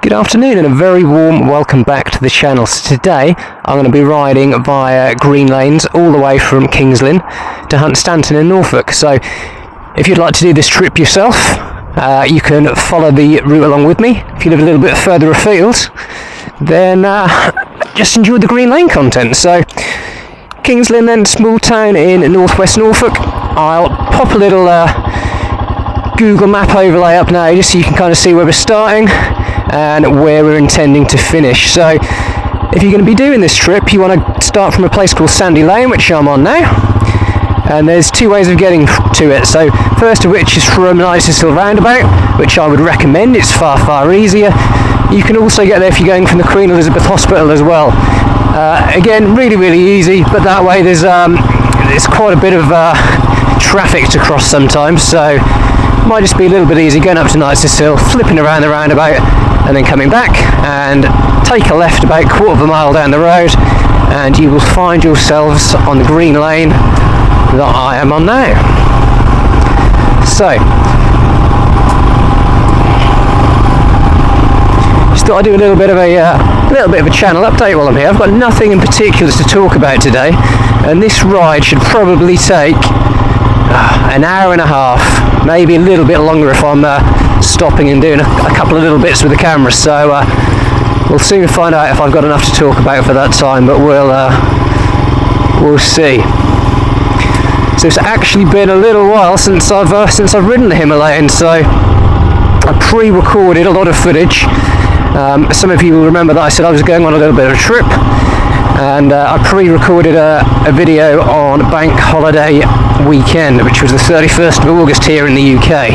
Good afternoon and a very warm welcome back to the channel. So today I'm going to be riding via green lanes all the way from Kings Lynn to Hunstanton in Norfolk. So if you'd like to do this trip yourself, you can follow the route along with me. If you live a little bit further afield, then just enjoy the green lane content. So Kings Lynn, then, small town in northwest Norfolk. I'll pop a little Google map overlay up now just so you can kind of see where we're starting and where we're intending to finish. So if you're going to be doing this trip, you want to start from a place called Sandy Lane, which I'm on now, and there's two ways of getting to it. So first of which is from Hunstanton roundabout, which I would recommend. It's far easier. You can also get there if you're going from the Queen Elizabeth Hospital as well. Again, really easy, but that way there's quite a bit of traffic to cross sometimes, so might just be a little bit easy going up to Hunstanton, flipping around the roundabout and then coming back, and take a left about a quarter of a mile down the road and you will find yourselves on the green lane that I am on now. So just thought I'd do a little bit of a channel update while I'm here. I've got nothing in particular to talk about today, and this ride should probably take an hour and a half, maybe a little bit longer if I'm stopping and doing a couple of little bits with the camera. So we'll soon find out if I've got enough to talk about for that time, but we'll see. So it's actually been a little while since I've ridden the Himalayan, so I pre-recorded a lot of footage. Some of you will remember that I said I was going on a little bit of a trip, and I pre-recorded a video on Bank Holiday weekend, which was the 31st of August here in the UK.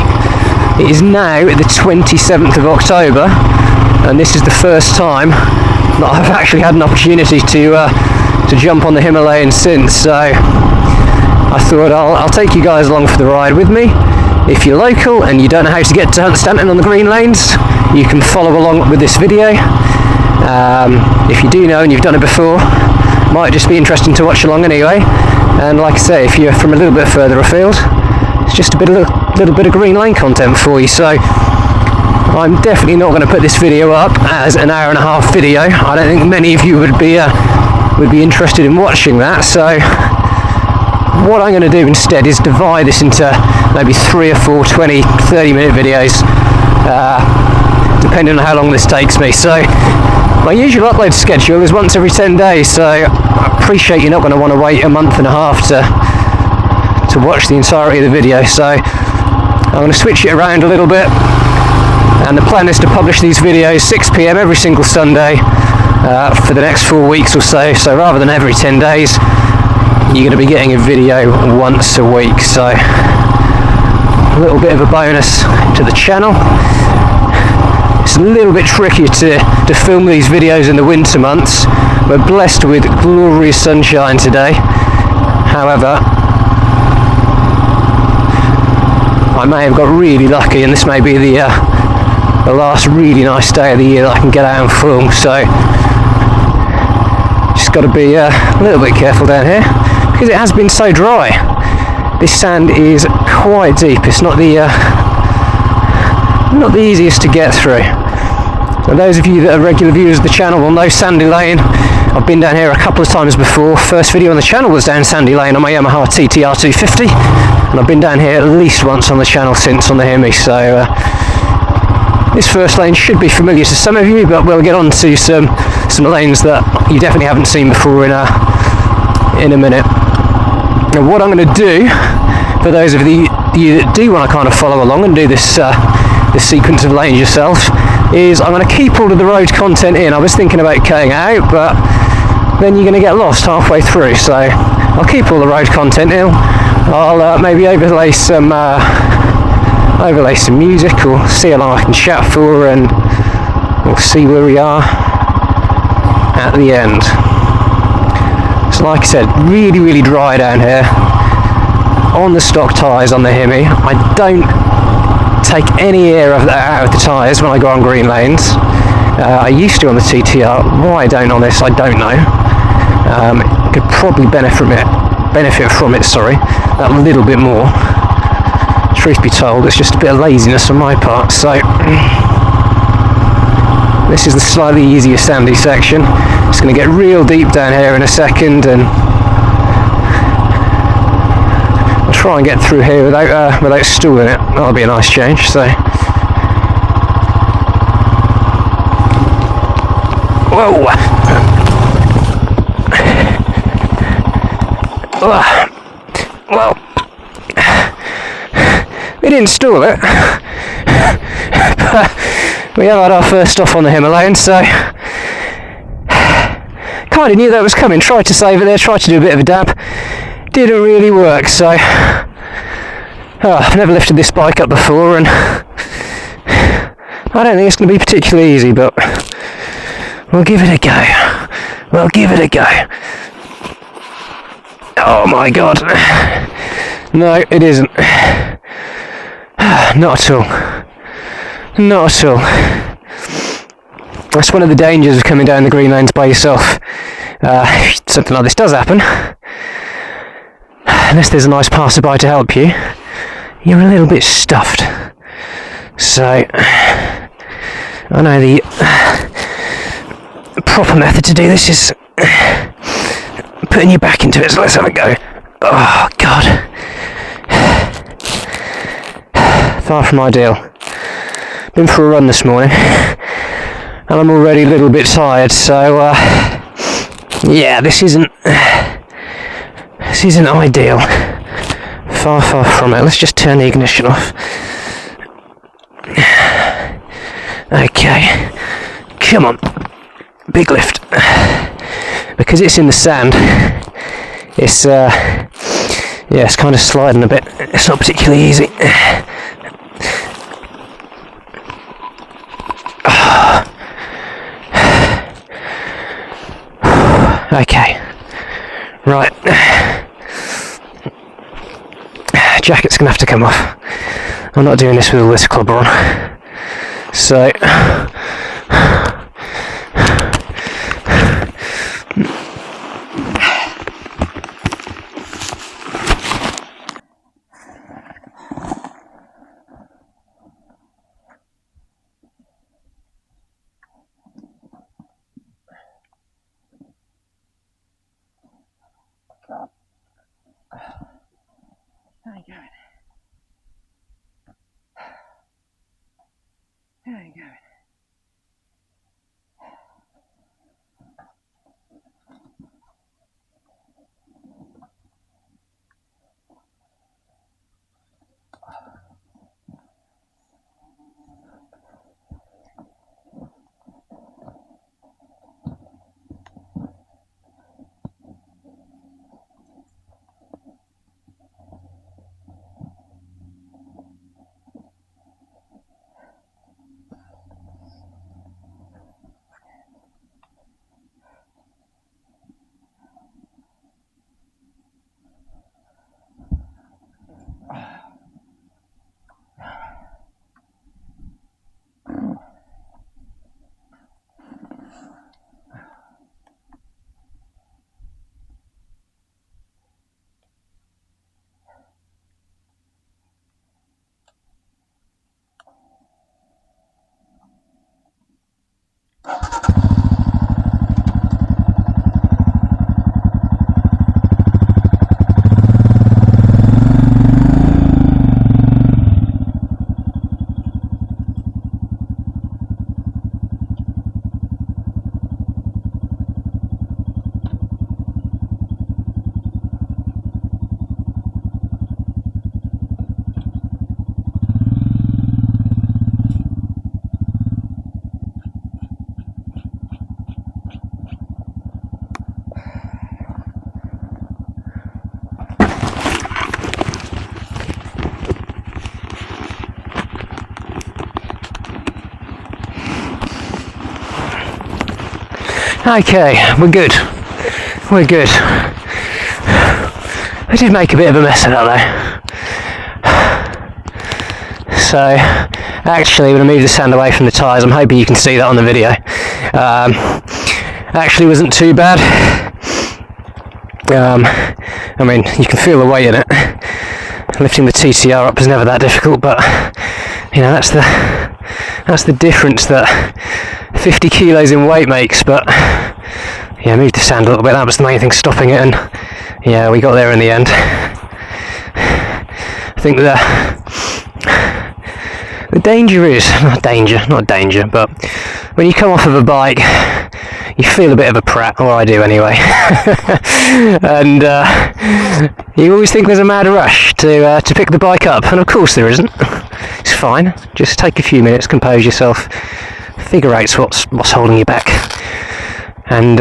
It is now the 27th of October, and this is the first time that I've actually had an opportunity to jump on the Himalayan since. So I thought I'll take you guys along for the ride with me. If you're local and you don't know how to get to Hunstanton on the green lanes, you can follow along with this video. If you do know and you've done it before, might just be interesting to watch along anyway. And like I say, if you're from a little bit further afield, it's just a little bit of green lane content for you. So I'm definitely not going to put this video up as an hour and a half video. I don't think many of you would be interested in watching that. So what I'm going to do instead is divide this into maybe 3 or 4 20-30 minute videos, depending on how long this takes me. So my usual upload schedule is once every 10 days, so I appreciate you're not going to want to wait a month and a half to watch the entirety of the video. So I'm going to switch it around a little bit, and the plan is to publish these videos 6 PM every single Sunday for the next 4 weeks or so. So rather than every 10 days, you're going to be getting a video once a week. So a little bit of a bonus to the channel. It's a little bit trickier to film these videos in the winter months. We're blessed with glorious sunshine today. However, I may have got really lucky, and this may be the last really nice day of the year that I can get out and film. So just got to be a little bit careful down here because it has been so dry. This sand is quite deep. It's not the easiest to get through. So those of you that are regular viewers of the channel will know Sandy Lane. I've been down here a couple of times before. First video on the channel was down Sandy Lane on my Yamaha TTR 250, and I've been down here at least once on the channel since on the Hemi. So this first lane should be familiar to some of you, but we'll get on to some lanes that you definitely haven't seen before in a minute. Now what I'm going to do, for those of you that do want to kind of follow along and do this sequence of lanes yourself, is I'm going to keep all of the road content in. I was thinking about cutting it out, but then you're going to get lost halfway through, so I'll keep all the road content in. I'll maybe overlay some music, or see how long I can chat for, and we'll see where we are at the end. So like I said, really dry down here on the stock tyres on the Hemi. I don't take any air out of the tyres when I go on green lanes. I used to on the TTR. Why I don't on this, I don't know. Could probably benefit from it that little bit more. Truth be told, it's just a bit of laziness on my part. So This is the slightly easier sandy section. It's going to get real deep down here in a second, and I'll try and get through here without stooling it. That'll be a nice change. So, whoa! Well, we didn't stool it, but we have had our first stop on the Himalayan, so kind of knew that was coming. Tried to save it there, tried to do a bit of a dab, didn't really work. So I've never lifted this bike up before, and I don't think it's going to be particularly easy, but we'll give it a go. We'll give it a go. Oh my god. No, it isn't. Not at all. Not at all. That's one of the dangers of coming down the green lanes by yourself. Something like this does happen. Unless there's a nice passerby to help you, you're a little bit stuffed. So, I know the proper method to do this is putting your back into it, so let's have a go. Oh god. Far from ideal. Been for a run this morning, and I'm already a little bit tired, so yeah, this isn't ideal. Far from it. Let's just turn the ignition off. Okay, come on, big lift. Because it's in the sand, it's it's kind of sliding a bit. It's not particularly easy. Okay, right. Jacket's gonna have to come off. I'm not doing this with all this clubber on. So. How you going? How you going? Okay, we're good. We're good. I did make a bit of a mess of that though. So, actually, when I moved the sand away from the tyres, I'm hoping you can see that on the video. Actually wasn't too bad. I mean, you can feel the weight in it. Lifting the TCR up is never that difficult, but you know, that's the difference that 50 kilos in weight makes, but yeah, moved the sand a little bit. That was the main thing stopping it, and yeah, we got there in the end. I think the danger is not danger, but when you come off of a bike, you feel a bit of a prat, or I do anyway. And you always think there's a mad rush to pick the bike up, and of course there isn't. It's fine. Just take a few minutes, compose yourself, figure out what's holding you back, and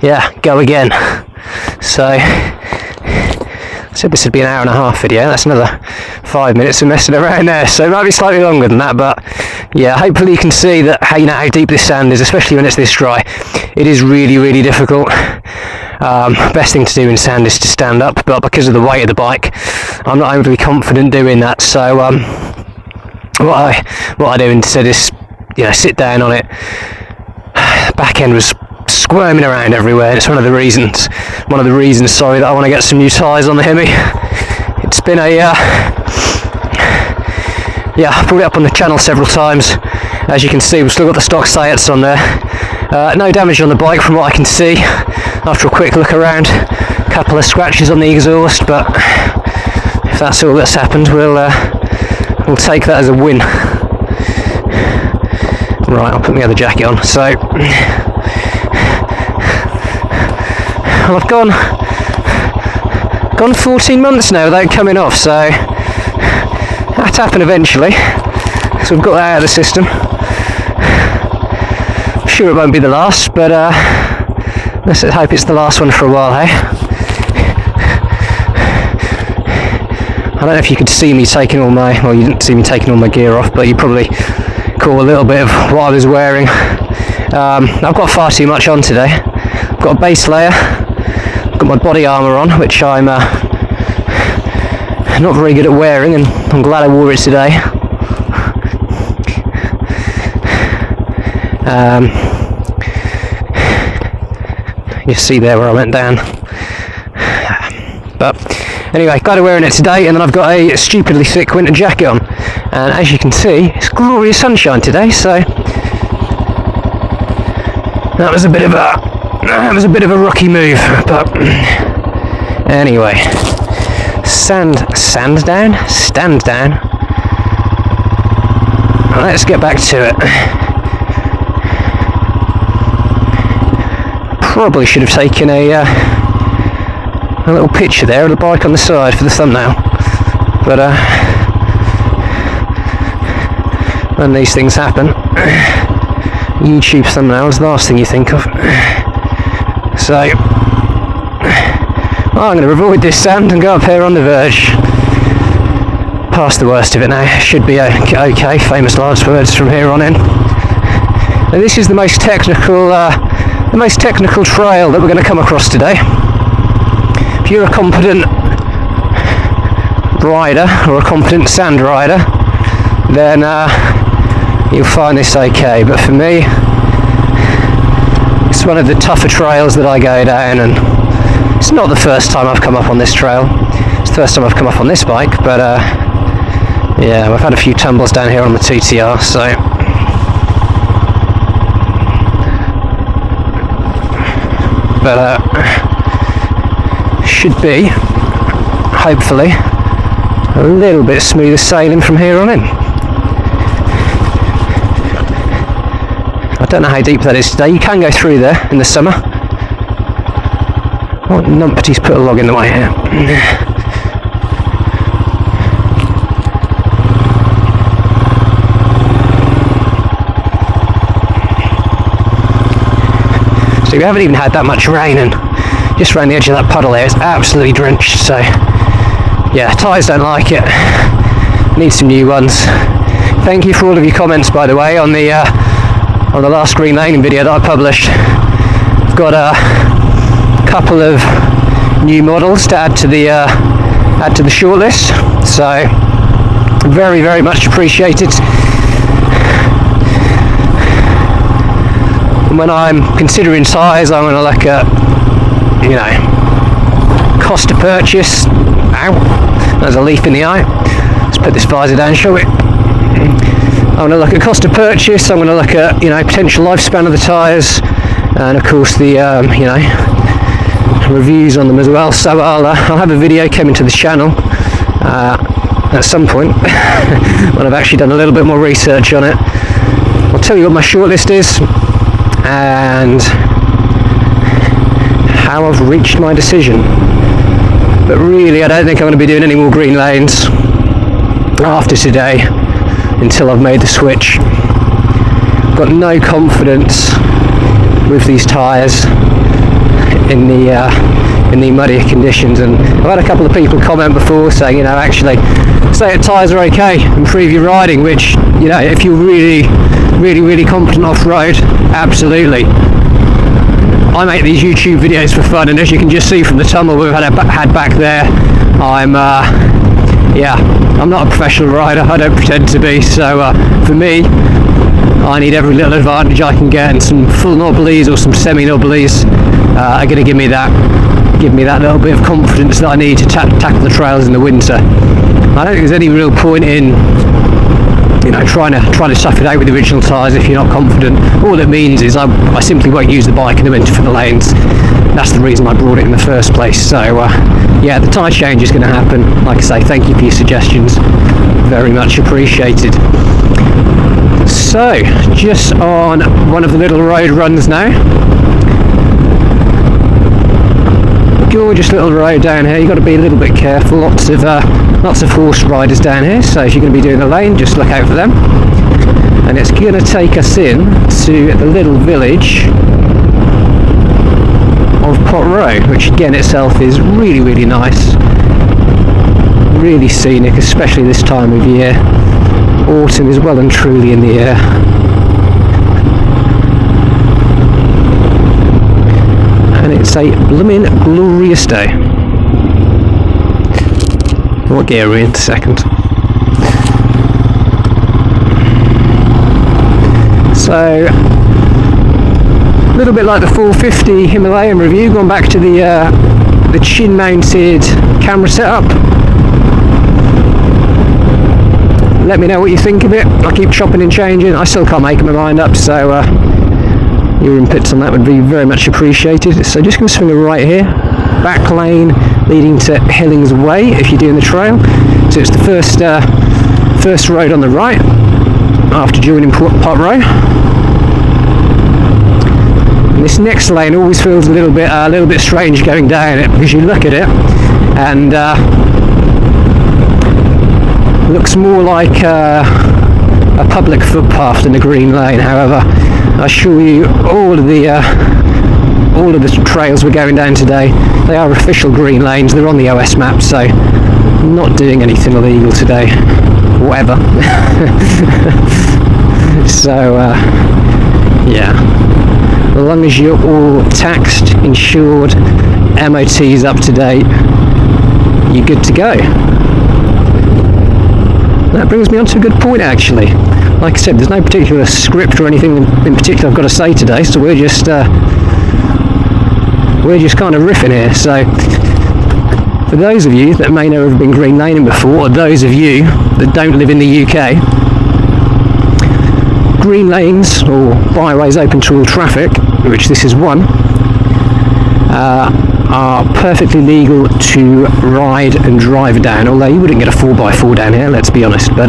yeah, go again. So I said this would be an hour and a half video. That's another 5 minutes of messing around there, so it might be slightly longer than that, but yeah, hopefully you can see that how deep this sand is, especially when it's this dry. It is really, really difficult. Best thing to do in sand is to stand up, but because of the weight of the bike, I'm not overly confident doing that. So what I do instead is, sit down on it. Back end was squirming around everywhere. It's one of the reasons, sorry, that I want to get some new tyres on the Hemi. It's been a I've brought it up on the channel several times. As you can see, we've still got the stock Sayats on there. No damage on the bike from what I can see after a quick look around. A couple of scratches on the exhaust, but if that's all that's happened, we'll take that as a win. Right, I'll put my other jacket on. So I've gone 14 months now without coming off, so that'll happen eventually. So we've got that out of the system. I'm sure it won't be the last, but let's hope it's the last one for a while, hey? I don't know if you could see me taking all my, well, you didn't see me taking all my gear off, but you probably caught a little bit of what I was wearing. I've got far too much on today. I've got a base layer, I've got my body armour on, which I'm not very good at wearing, and I'm glad I wore it today. You see there where I went down. But anyway, glad I'm wearing it today, and then I've got a stupidly thick winter jacket on. And as you can see, it's glorious sunshine today, so that was a bit of a rookie move. But anyway, stand down. Let's get back to it. Probably should have taken a little picture there of the bike on the side for the thumbnail, but when these things happen, YouTube thumbnail is the last thing you think of. So I'm going to avoid this sand and go up here on the verge. Past the worst of it now. Should be okay. Famous last words from here on in. And this is the most technical trail that we're going to come across today. If you're a competent rider or a competent sand rider, then you'll find this okay. But for me, it's one of the tougher trails that I go down, and it's not the first time I've come up on this trail. It's the first time I've come up on this bike, but yeah, we've had a few tumbles down here on the TTR, so but should be, hopefully, a little bit smoother sailing from here on in. I don't know how deep that is today. You can go through there in the summer. What numpty's put a log in the way here? So we haven't even had that much rain, and just around the edge of that puddle there, it's absolutely drenched. So yeah, tyres don't like it. Need some new ones. Thank you for all of your comments, by the way, on the last green laning video that I published. I've got a couple of new models to add to the shortlist, so very, very much appreciated. And when I'm considering tyres, I'm going to look at, cost of purchase. Ow, there's a leaf in the eye. Let's put this visor down, shall we? I'm going to look at cost of purchase, I'm going to look at, potential lifespan of the tyres, and of course the, reviews on them as well. So I'll have a video coming to the channel at some point when I've actually done a little bit more research on it. I'll tell you what my shortlist is and how I've reached my decision. But really, I don't think I'm going to be doing any more green lanes after today until I've made the switch. I've got no confidence with these tyres in the muddier conditions, and I've had a couple of people comment before saying, actually, say the tyres are okay, improve your riding, which, if you're really competent off-road, absolutely. I make these YouTube videos for fun, and as you can just see from the tumble we've had back there, I'm not a professional rider, I don't pretend to be, so for me, I need every little advantage I can get, and some full knobblies or some semi-knobblies are going to give me that little bit of confidence that I need to tackle the trails in the winter. I don't think there's any real point in trying to suck it out with the original tyres if you're not confident. All it means is I simply won't use the bike in the winter for the lanes. That's the reason I brought it in the first place. So the tyre change is going to happen. Like I say, thank you for your suggestions, very much appreciated. So just on one of the little road runs now. Gorgeous little road down here. You've got to be a little bit careful. Lots of horse riders down here, so if you're going to be doing a lane, just look out for them. And it's going to take us in to the little village of Pot Row, which again itself is really nice, really scenic, especially this time of year. Autumn is well and truly in the air. And it's a blooming glorious day. What gear are we in? Second. So, a little bit like the 450 Himalayan review, going back to the chin-mounted camera setup. Let me know what you think of it. I keep chopping and changing. I still can't make my mind up, so your inputs on that would be very much appreciated. So just going to swing a right here, back lane leading to Hillings Way if you're doing the trail. So it's the first road on the right after joining Pot Row. And this next lane always feels a little bit strange going down it, because you look at it and looks more like a public footpath than a green lane. However, I assure you, all of the trails we're going down today, they are official green lanes. They're on the OS map, so I'm not doing anything illegal today, whatever. So as long as you're all taxed, insured, MOT's up to date, you're good to go. That brings me on to a good point, actually. Like I said, there's no particular script or anything in particular I've got to say today, so we're just kind of riffing here. So for those of you that may never have been green laning before, or those of you that don't live in the UK, green lanes or byways open to all traffic, which this is one, are perfectly legal to ride and drive down, although you wouldn't get a 4x4 down here, let's be honest, but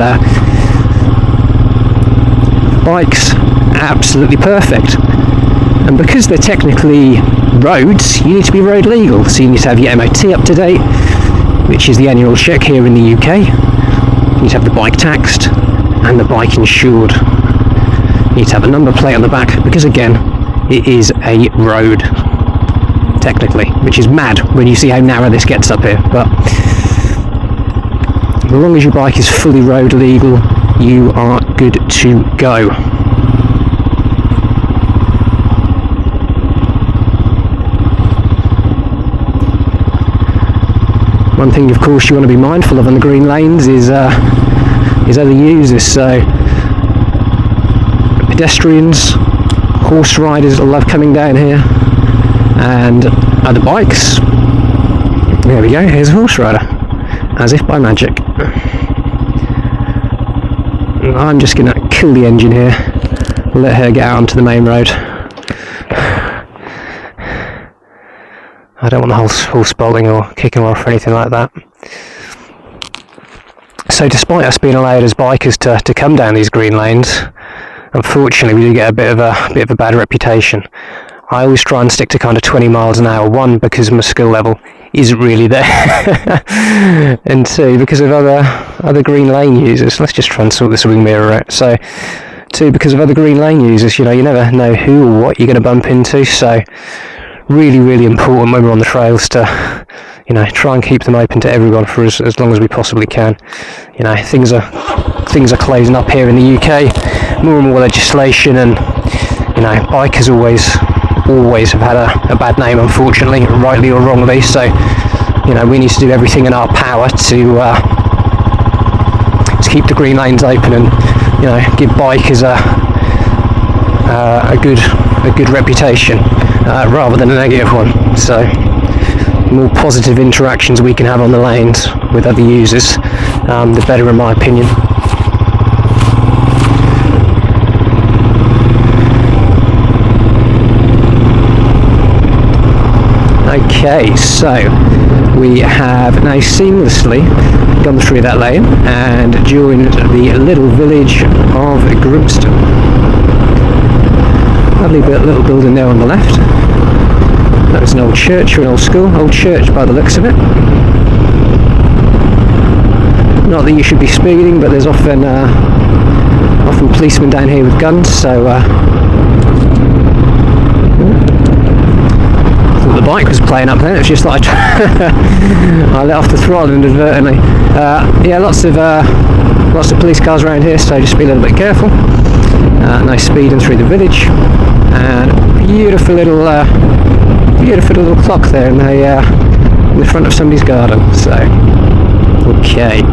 bikes, absolutely perfect. And because they're technically roads, you need to be road legal, so you need to have your MOT up to date, which is the annual check here in the UK. You need to have the bike taxed and the bike insured. You need to have a number plate on the back, because again, it is a road technically, which is mad when you see how narrow this gets up here. But as long as your bike is fully road legal, you are good to go. One thing, of course, you want to be mindful of on the green lanes is other users. So pedestrians, horse riders love coming down here, and other bikes. There we go, here's a horse rider, as if by magic. I'm just going to kill the engine here. We'll let her get out onto the main road. I don't want the whole spalting or kicking her off or anything like that. So despite us being allowed as bikers to come down these green lanes, unfortunately we do get a bit of a bad reputation. I always try and stick to kind of 20 miles an hour, one, because my skill level isn't really there, and two, because of other green lane users. Let's just try and sort this wing mirror out. So, two, because of other green lane users, you know, you never know who or what you're going to bump into, so really, really important when we're on the trails to, you know, try and keep them open to everyone for as long as we possibly can. You know, things are closing up here in the UK, more and more legislation, and, you know, bikers always have had a bad name, unfortunately, rightly or wrongly. So, you know, we need to do everything in our power to keep the green lanes open and, you know, give bikers a good reputation rather than a negative one. So, the more positive interactions we can have on the lanes with other users, the better, in my opinion. Okay, so we have now seamlessly gone through that lane and joined the little village of Grimston. Lovely little building there on the left. That was an old church or an old school. Old church by the looks of it. Not that you should be speeding, but there's often policemen down here with guns, so the bike was playing up there. It was just like I let off the throttle inadvertently. Yeah, lots of police cars around here, so just be a little bit careful. Nice speeding through the village, and beautiful little clock there in the front of somebody's garden. So, okay.